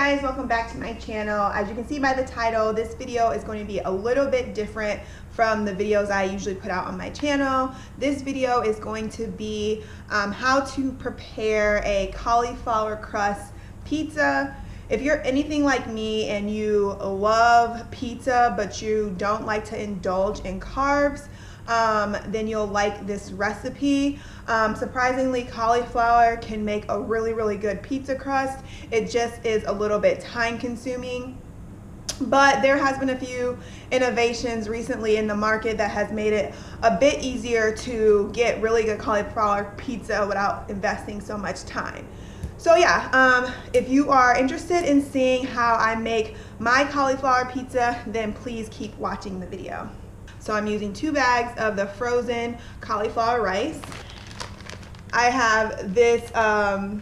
guys, welcome back to my channel. As you can see by the title, this video is going to be a little bit different from the videos I usually put out on my channel. This video is going to be how to prepare a cauliflower crust pizza. If you're anything like me and you love pizza but you don't like to indulge in carbs, then you'll like this recipe. Surprisingly, cauliflower can make a really good pizza crust. It just is a little bit time consuming. But there has been a few innovations recently in the market that has made it a bit easier to get really good cauliflower pizza without investing so much time. So yeah, if you are interested in seeing how I make my cauliflower pizza, then please keep watching the video. So I'm using 2 bags of the frozen cauliflower rice. I have this Go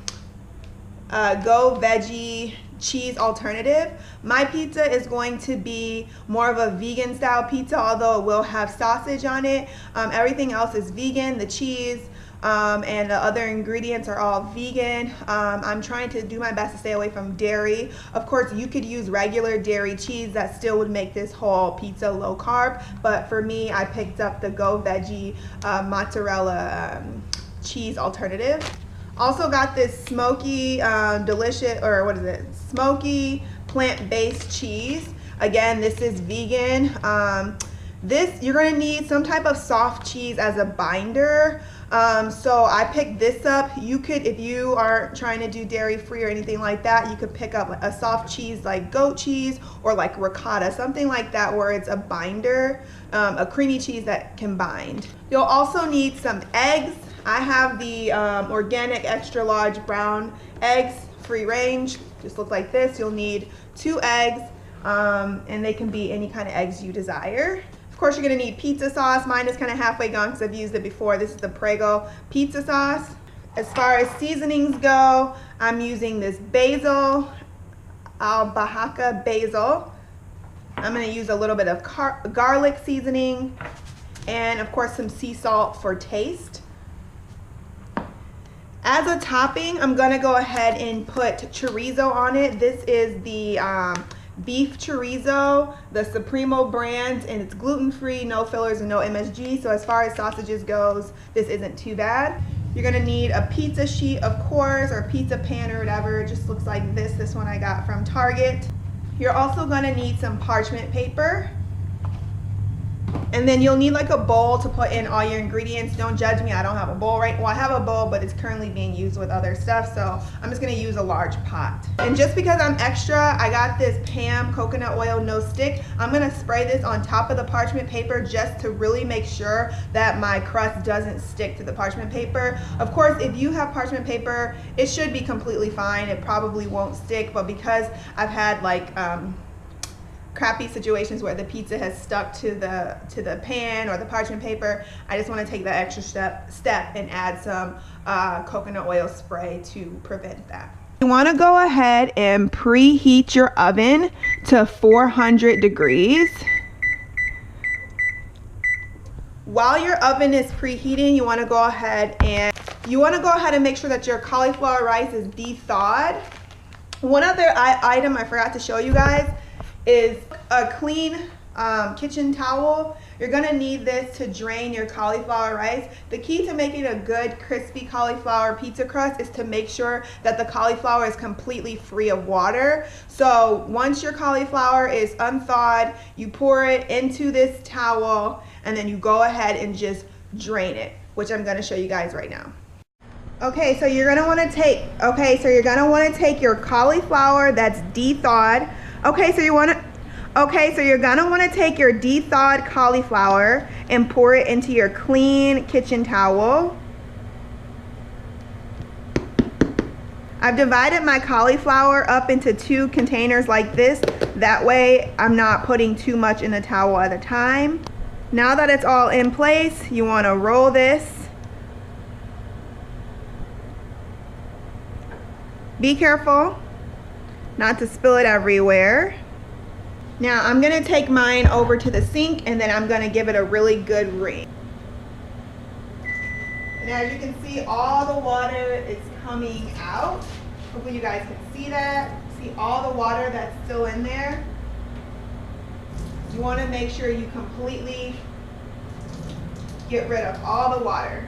Veggie cheese alternative. My pizza is going to be more of a vegan style pizza, although it will have sausage on it. Everything else is vegan. The cheese and the other ingredients are all vegan. I'm trying to do my best to stay away from dairy. Of course, you could use regular dairy cheese. That still would make this whole pizza low carb, but for me, I picked up the Go Veggie mozzarella cheese alternative. Also got this smoky delicious, or what is it, smoky plant-based cheese. Again, this is vegan. This, you're gonna need some type of soft cheese as a binder. So I picked this up. You could, if you are trying to do dairy free or anything like that, you could pick up a soft cheese like goat cheese or like ricotta, something like that where it's a binder, a creamy cheese that can bind. You'll also need some eggs. I have the organic extra large brown eggs, free range, just look like this. You'll need 2 eggs and they can be any kind of eggs you desire. Of course, you're gonna need pizza sauce. Mine is kind of halfway gone because I've used it before. This is the Prego pizza sauce. As far as seasonings go, I'm using this basil, albahaca basil. I'm gonna use a little bit of garlic seasoning and of course some sea salt for taste. As a topping, I'm gonna go ahead and put chorizo on it. This is the beef chorizo, the Supremo brand, and it's gluten-free, no fillers, and no MSG. So as far as sausages goes, this isn't too bad. You're gonna need a pizza sheet, of course, or pizza pan or whatever. It just looks like this. This one I got from Target. You're also gonna need some parchment paper. And then you'll need like a bowl to put in all your ingredients. Don't judge me, I don't have a bowl right. Well, I have a bowl, but it's currently being used with other stuff, so I'm just gonna use a large pot. And just because I'm extra, I got this Pam coconut oil no stick. I'm gonna spray this on top of the parchment paper just to really make sure that my crust doesn't stick to the parchment paper. Of course, if you have parchment paper, it should be completely fine. It probably won't stick, but because I've had like crappy situations where the pizza has stuck to the pan or the parchment paper, I just want to take the extra step and add some coconut oil spray to prevent that. You want to go ahead and preheat your oven to 400 degrees. While your oven is preheating, you want to go ahead and make sure that your cauliflower rice is de-thawed. One other item I forgot to show you guys is a clean kitchen towel. You're gonna need this to drain your cauliflower rice. The key to making a good crispy cauliflower pizza crust is to make sure that the cauliflower is completely free of water. So once your cauliflower is unthawed, you pour it into this towel and then you go ahead and just drain it, which I'm gonna show you guys right now. Okay, so you're gonna wanna take your cauliflower that's de-thawed. Okay, so you're gonna want to take your de-thawed cauliflower and pour it into your clean kitchen towel. I've divided my cauliflower up into 2 containers like this. That way I'm not putting too much in the towel at a time. Now that it's all in place, you want to roll this. Be careful not to spill it everywhere. Now I'm gonna take mine over to the sink and then I'm gonna give it a really good wring. And as you can see, all the water is coming out. Hopefully you guys can see that. See all the water that's still in there. You want to make sure you completely get rid of all the water.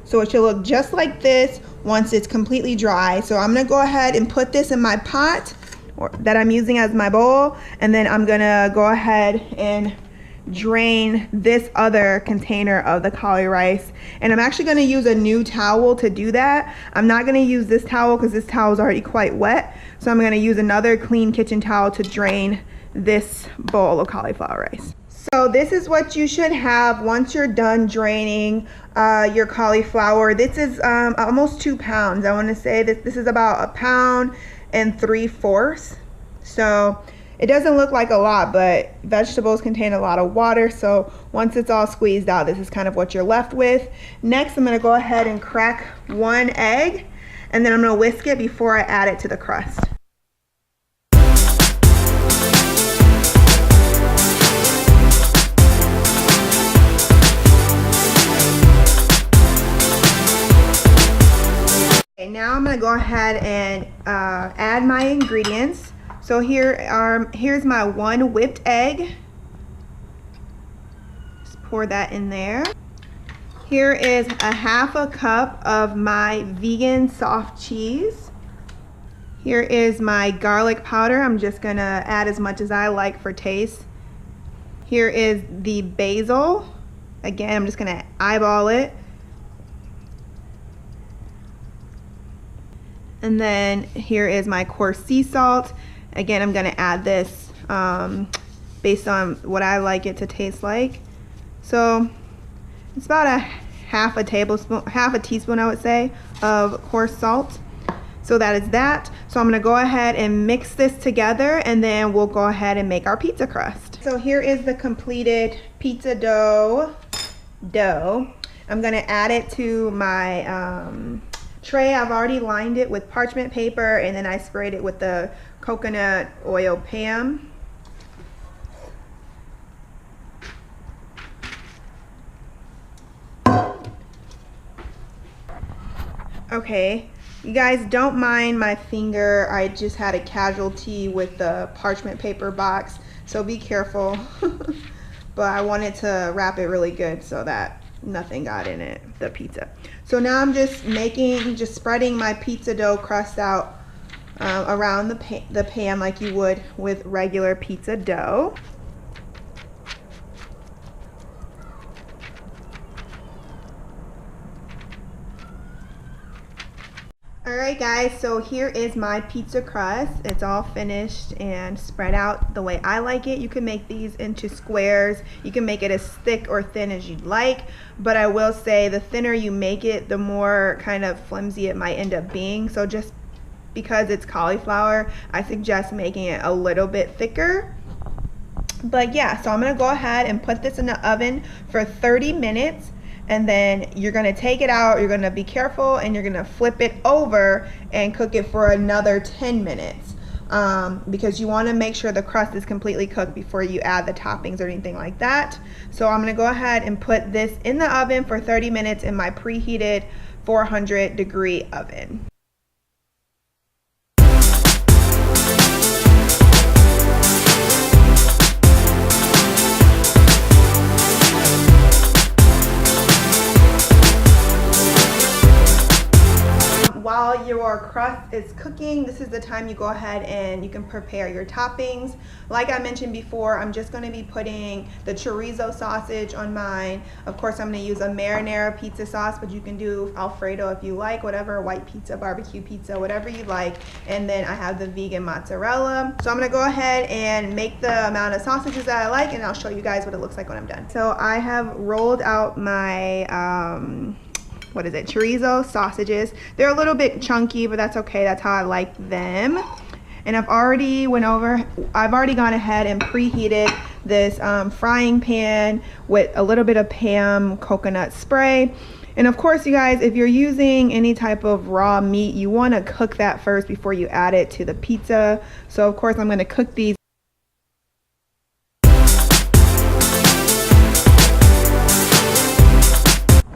So it should look just like this once it's completely dry. So I'm gonna go ahead and put this in my pot that I'm using as my bowl, and then I'm gonna go ahead and drain this other container of the cauli rice. And I'm actually gonna use a new towel to do that. I'm not gonna use this towel because this towel is already quite wet. So I'm gonna use another clean kitchen towel to drain this bowl of cauliflower rice. So this is what you should have once you're done draining your cauliflower. This is almost 2 pounds. I want to say that this is about 1 3/4 pounds. So it doesn't look like a lot, but vegetables contain a lot of water. So once it's all squeezed out, this is kind of what you're left with. Next, I'm going to go ahead and crack 1 egg, and then I'm going to whisk it before I add it to the crust. Now I'm going to go ahead and add my ingredients. So here's my 1 whipped egg. Just pour that in there. Here is 1/2 cup of my vegan soft cheese. Here is my garlic powder. I'm just going to add as much as I like for taste. Here is the basil. Again, I'm just going to eyeball it. And then here is my coarse sea salt. Again, I'm gonna add this based on what I like it to taste like. So it's about half a teaspoon, I would say, of coarse salt. So that is that. So I'm gonna go ahead and mix this together, and then we'll go ahead and make our pizza crust. So here is the completed pizza dough. I'm gonna add it to my tray. I've already lined it with parchment paper, and then I sprayed it with the coconut oil Pam. Okay, you guys don't mind my finger. I just had a casualty with the parchment paper box, so be careful. But I wanted to wrap it really good so that nothing got in it, the pizza. So now I'm just spreading my pizza dough crust out around the pan like you would with regular pizza dough. Alright guys, so here is my pizza crust. It's all finished and spread out the way I like it. You can make these into squares. You can make it as thick or thin as you'd like, but I will say the thinner you make it, the more kind of flimsy it might end up being. So just because it's cauliflower, I suggest making it a little bit thicker. But yeah, so I'm gonna go ahead and put this in the oven for 30 minutes. And then you're gonna take it out, you're gonna be careful, and you're gonna flip it over and cook it for another 10 minutes. Because you wanna make sure the crust is completely cooked before you add the toppings or anything like that. So I'm gonna go ahead and put this in the oven for 30 minutes in my preheated 400-degree oven. While your crust is cooking, this is the time you go ahead and you can prepare your toppings. Like I mentioned before, I'm just going to be putting the chorizo sausage on mine. Of course, I'm going to use a marinara pizza sauce, but you can do Alfredo if you like, whatever, white pizza, barbecue pizza, whatever you like. And then I have the vegan mozzarella. So I'm going to go ahead and make the amount of sausages that I like, and I'll show you guys what it looks like when I'm done. So I have rolled out my chorizo sausages. They're a little bit chunky, but that's okay. That's how I like them. And I've already gone ahead and preheated this frying pan with a little bit of Pam coconut spray. And of course, you guys, if you're using any type of raw meat, you want to cook that first before you add it to the pizza. So of course, I'm going to cook these.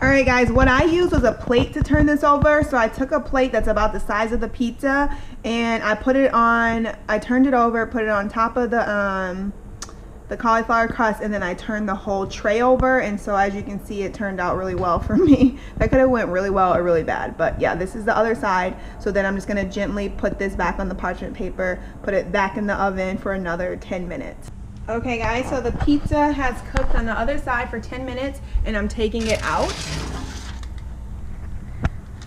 Alright Okay guys, what I used was a plate to turn this over. So I took a plate that's about the size of the pizza and I turned it over, put it on top of the cauliflower crust, and then I turned the whole tray over. And so as you can see, it turned out really well for me. That could have went really well or really bad, but yeah, this is the other side. So then I'm just gonna gently put this back on the parchment paper, put it back in the oven for another 10 minutes. Okay guys, so the pizza has cooked on the other side for 10 minutes and I'm taking it out.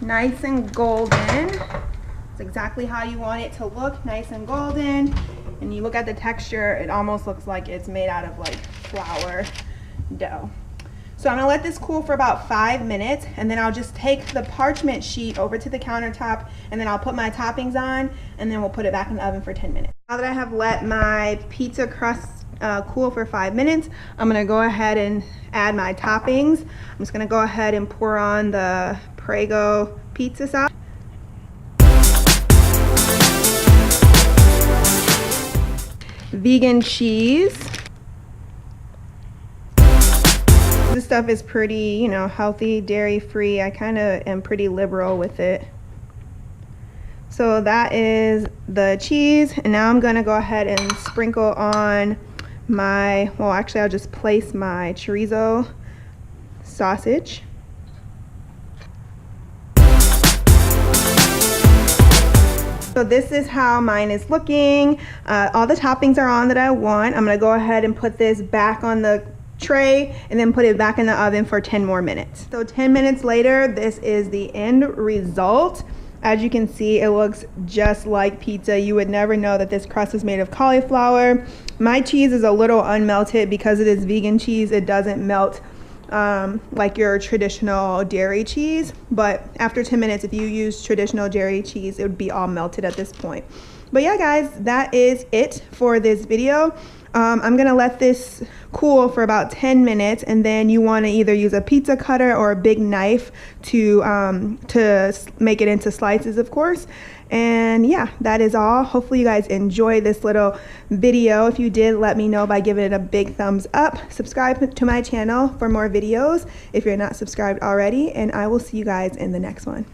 Nice and golden. It's exactly how you want it to look, nice and golden. And you look at the texture, it almost looks like it's made out of like flour dough. So I'm gonna let this cool for about 5 minutes and then I'll just take the parchment sheet over to the countertop and then I'll put my toppings on and then we'll put it back in the oven for 10 minutes. Now that I have let my pizza crust cool for 5 minutes, I'm gonna go ahead and add my toppings. I'm just gonna go ahead and pour on the Prego pizza sauce. Vegan cheese. This stuff is pretty, you know, healthy, dairy free. I kind of am pretty liberal with it. So that is the cheese, and now I'm gonna go ahead and sprinkle on my, well actually I'll just place my chorizo sausage. So this is how mine is looking. All the toppings are on that I want. I'm gonna go ahead and put this back on the tray and then put it back in the oven for 10 more minutes. So 10 minutes later, this is the end result. As you can see, it looks just like pizza. You would never know that this crust is made of cauliflower. My cheese is a little unmelted because it is vegan cheese. It doesn't melt like your traditional dairy cheese, but after 10 minutes, if you use traditional dairy cheese, it would be all melted at this point. But yeah guys, that is it for this video. I'm gonna let this cool for about 10 minutes and then you want to either use a pizza cutter or a big knife to make it into slices, of course. And yeah, that is all. Hopefully you guys enjoy this little video. If you did, let me know by giving it a big thumbs up. Subscribe to my channel for more videos if you're not subscribed already, and I will see you guys in the next one.